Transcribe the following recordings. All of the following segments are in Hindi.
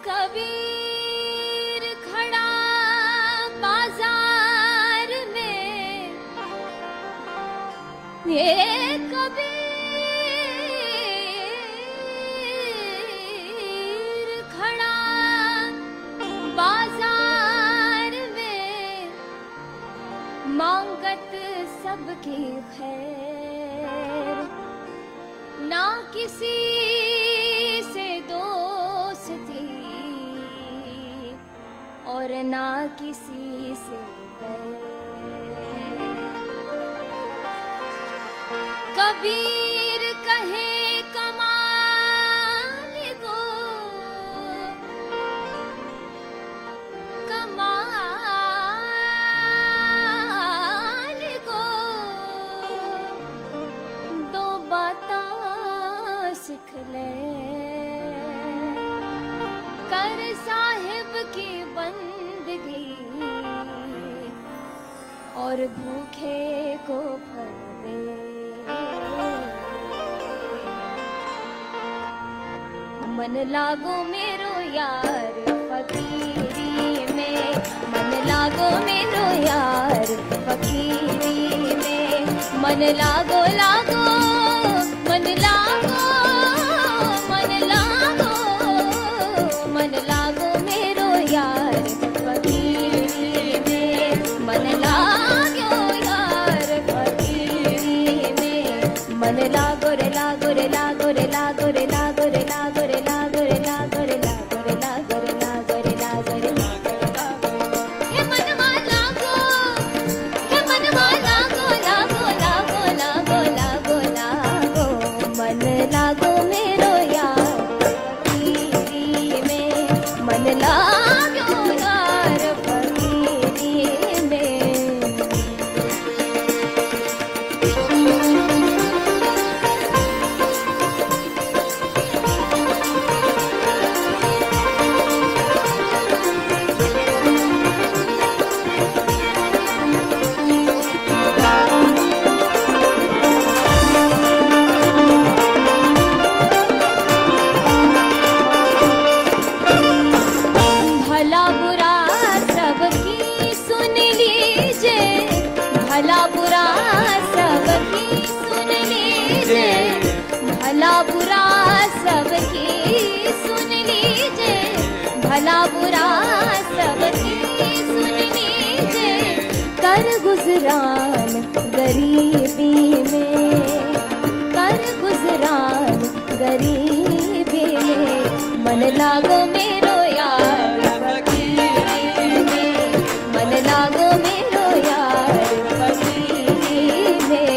कबीर खड़ा बाजार में, ये कबीर खड़ा बाजार में, मांगत सबकी खैर, ना किसी से दोस्ती और ना किसी से बैर। कबीर कहे कमाल को, कमाल को दो बातें सीख ले, कर साहिब की बंदगी और भूखे को फल दे। मन लागो मेरो यार फकीरी में, मन लागो मेरो यार फकीरी में, मन लागो लागो मन लागो, मन लागो मन लागो मेरो यार फकीरी में, मन लागो यार फकीरी में, मन लागो रे लागो रे लागो रे लागो रे लागो रे लागो रे लागो रे लागो रे लागो रे लागो रे लागो रे लागो रे लागो, हे मनवा लागो, हे मनवा लागो लागो लागो लागो लागो लागो, मन लागो मेरो यार फकीरी में, मन लागो यार फकीरी में। भला बुरा सबकी सुन लीजिए, भला बुरा सबकी सुन लीजिए, भला बुरा सबकी सुन लीजिए, भला बुरा सबकी सुन लीजिए, कर गुजरान गरीबी में, कर गुजरान गरीबी में, मन लागो मेरो यार फकीरी में, मन लागो मेरो यार फकीरी में।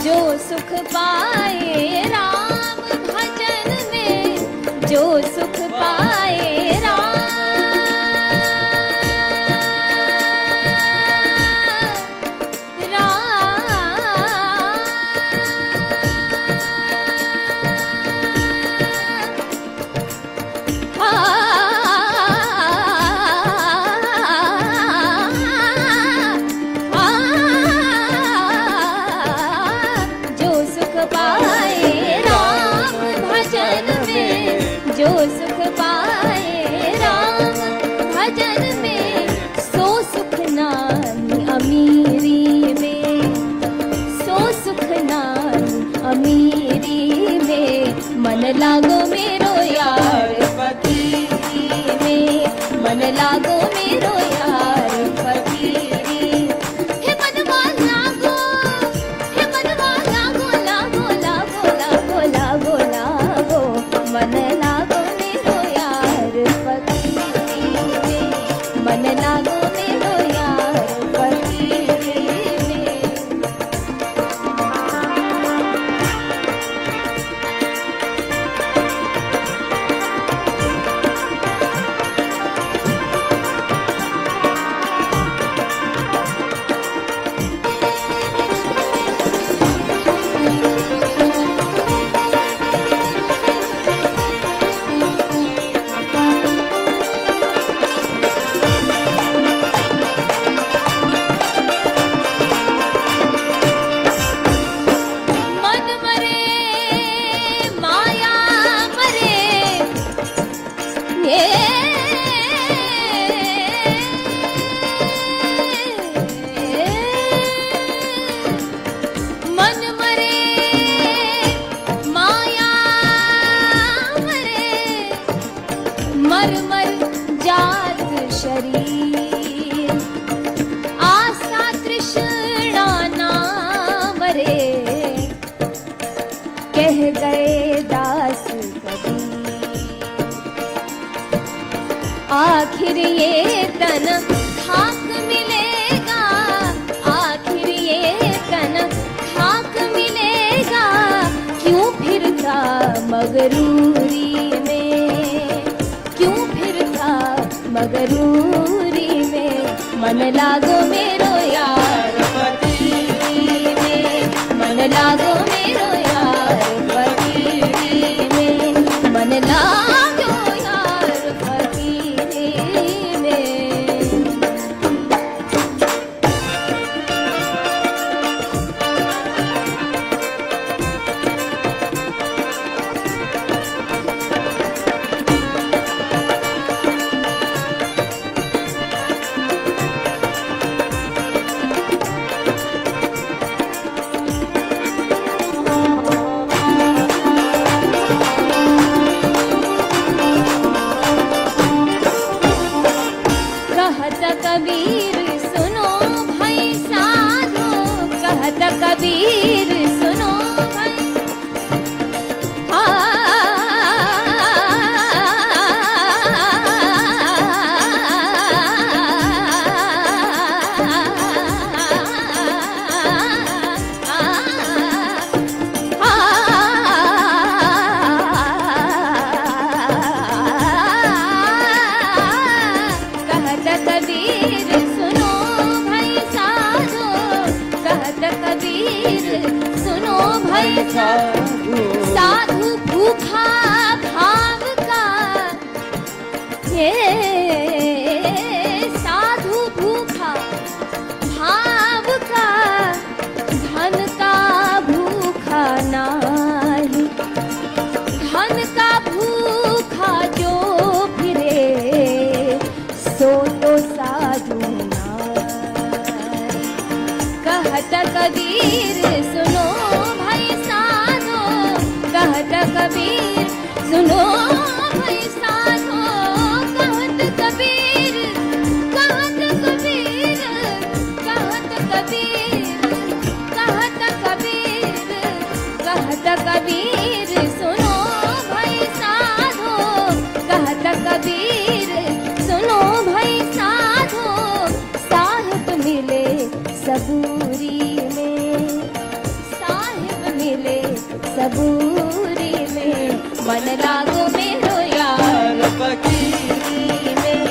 जो सुख पाए राम भजन में, जो सुख पाए जो सुख पाए राम भजन में, जो सुख पाए राम भजन में, सो सुख नानी अमीरी में, सो सुख नानी अमीरी में, मन लागो मेरो यार फकीरी में, मन लागो मेरो यार फकीरी, हे मनवा लागो, हे मनवा लागो लागो लागो लागो लागो लागो, मन लागो मेरो यार फकीरी में, मन लागो मेरो यार फकीरी में। कह गए दास कबीर। आखिर ये तन खाक मिलेगा, आखिर ये तन खाक मिलेगा, क्यों फिरता मगरूरी में, क्यों फिरता मगरूरी में। मन लागो मेरो यार फकीरी में, मन लागो मेरो यार फकीरी में, मन लागो यार फकीरी में। कहत कबीर सुनो भाई साधो, कहत कबीर सुनो भाई। कबीर सुनो भाई साधो, कहत कबीर सुनो भाई साधो। साधु भूखा भाव का, ये साधु भूखा भाव का, धन का भूखा नाही। धन का भूखा जो फिरे, सो तो साधु नाई। कहत कबीर सुनो भाई साधो, कहत कबीर सुनो भाई साधो। कहत कबीर, कहत कबीर, कहत कबीर, कहत कबीर, कहत कबीर सुनो भाई साधो, कहत कबीर सुनो भाई साधो। साहिब मिले सबूरी में, साहिब मिले सबूरी में। मन लागो मेरो यार फकीरी में,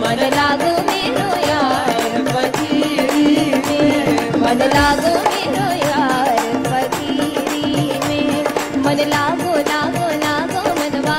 मन लागो मेरो यार फकीरी में, मन लागो मेरो यार फकीरी में। मन लागो लागो लागो मनवा